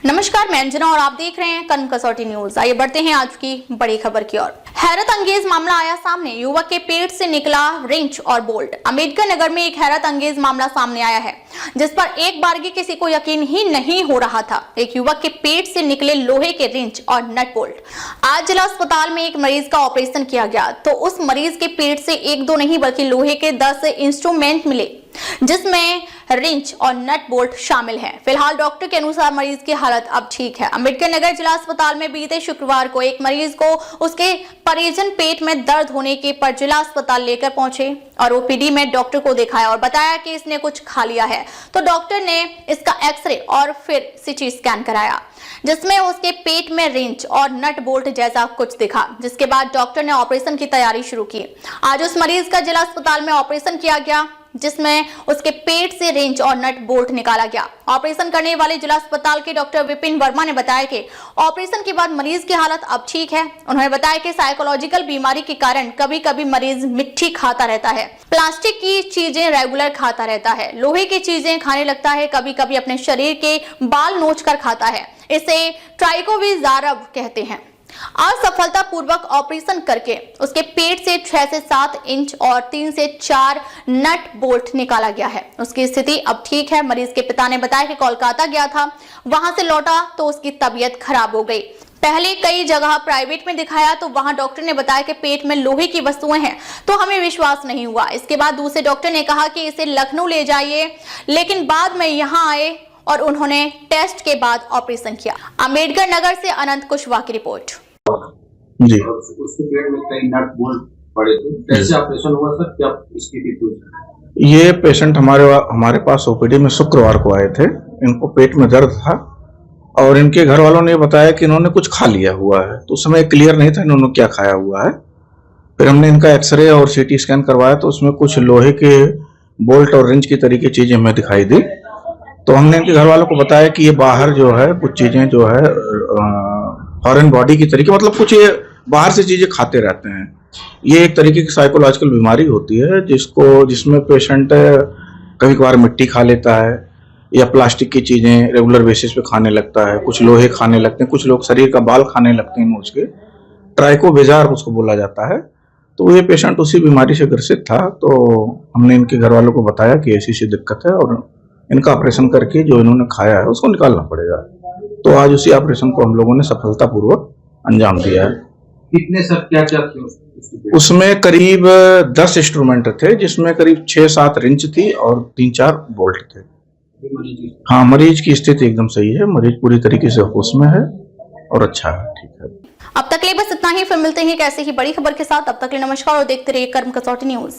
नमस्कार, मैं अंजना और आप देख रहे हैं कर्म कसौटी न्यूज। आइए बढ़ते हैं आज की बड़ी खबर की ओर। हैरत अंगेज मामला आया सामने। युवक के पेट से निकला रिंच और बोल्ट। अंबेडकर नगर में एक हैरत अंगेज मामला सामने आया है, जिस पर एक बारगी किसी को यकीन ही नहीं हो रहा था। एक युवक के पेट से निकले लोहे के रिंच और नट बोल्ट। आज जिला अस्पताल में एक मरीज का ऑपरेशन किया गया तो उस मरीज के पेट से एक दो नहीं बल्कि लोहे के 10 इंस्ट्रूमेंट मिले, जिसमें रिंच और नट बोल्ट शामिल हैं। फिलहाल डॉक्टर के अनुसार मरीज की हालत अब ठीक है। अंबेडकर नगर जिला अस्पताल में बीते शुक्रवार को एक मरीज को उसके परिजन पेट में दर्द होने के पर जिला अस्पताल लेकर पहुंचे और ओपीडी में डॉक्टर को दिखाया और बताया कि इसने कुछ खा लिया है। तो डॉक्टर ने इसका एक्सरे और फिर सीटी स्कैन कराया, जिसमें उसके पेट में रिंच और नट बोल्ट जैसा कुछ दिखा, जिसके बाद डॉक्टर ने ऑपरेशन की तैयारी शुरू की। आज उस मरीज का जिला अस्पताल में ऑपरेशन किया गया, जिसमें उसके पेट से रिंच और नट बोल्ट निकाला गया। ऑपरेशन करने वाले जिला अस्पताल के डॉक्टर विपिन वर्मा ने बताया कि ऑपरेशन के बाद मरीज की हालत अब ठीक है। उन्होंने बताया कि साइकोलॉजिकल बीमारी के कारण कभी कभी मरीज मिट्टी खाता रहता है, प्लास्टिक की चीजें रेगुलर खाता रहता है, लोहे की चीजें खाने लगता है, कभी कभी अपने शरीर के बाल नोच कर खाता है। इसे ट्राइकोविज़ारब कहते हैं। आज सफलतापूर्वक ऑपरेशन करके उसके पेट से 6 से 7 इंच और 3 से 4 नट बोल्ट निकाला गया है। उसकी स्थिति अब ठीक है। मरीज के पिता ने बताया कि कोलकाता गया था, वहां से लौटा तो उसकी तबीयत खराब हो गई। पहले कई जगह प्राइवेट में दिखाया तो वहां डॉक्टर ने बताया कि पेट में लोहे की वस्तुएं हैं, तो हमें विश्वास नहीं हुआ। इसके बाद दूसरे डॉक्टर ने कहा कि इसे लखनऊ ले जाइए, लेकिन बाद में यहाँ आए और उन्होंने टेस्ट के बाद ऑपरेशन किया। अंबेडकर नगर से अनंत कुशवाहा की रिपोर्ट। जी, उसके पेट में कई नट बोल्ट पड़े थे। कैसे ऑपरेशन हुआ सर? क्या स्थिति थी? ये पेशेंट हमारे पास ओपीडी में शुक्रवार को आए थे। इनको पेट में दर्द था और इनके घर वालों ने बताया कि इन्होंने कुछ खा लिया हुआ है, तो उस समय क्लियर नहीं था इन्होंने क्या खाया हुआ है। फिर हमने इनका एक्सरे और सीटी स्कैन करवाया तो उसमें कुछ लोहे के बोल्ट और रिंच की तरीके चीजें हमें दिखाई दी। तो हमने इनके घर वालों को बताया कि ये बाहर जो है कुछ चीजें जो है फॉरेन बॉडी की तरीके, मतलब कुछ ये बाहर से चीजें खाते रहते हैं। ये एक तरीके की साइकोलॉजिकल बीमारी होती है जिसमें पेशेंट कभी कभार मिट्टी खा लेता है या प्लास्टिक की चीजें रेगुलर बेसिस पे खाने लगता है, कुछ लोहे खाने लगते हैं, कुछ लोग शरीर का बाल खाने लगते हैं नोच के। ट्राइकोविज़ारब उसको बोला जाता है। तो ये पेशेंट उसी बीमारी से ग्रसित था। तो हमने इनके घर वालों को बताया कि ऐसी दिक्कत है और इनका ऑपरेशन करके जो इन्होंने खाया है उसको निकालना पड़ेगा। तो आज उसी ऑपरेशन को हम लोगों ने सफलतापूर्वक अंजाम दिया है। कितने सर क्या थे उसमें करीब 10 इंस्ट्रूमेंट थे, जिसमें करीब 6-7 रिंच थी और 3-4 बोल्ट थे। हाँ, मरीज की स्थिति एकदम सही है। मरीज पूरी तरीके से होश में है और अच्छा है, ठीक है। अब तक के लिए बस इतना ही। फिर मिलते हैं एक ऐसे ही बड़ी खबर के साथ। अब तक के लिए नमस्कार और देखते रहिए कर्म कसौटी न्यूज।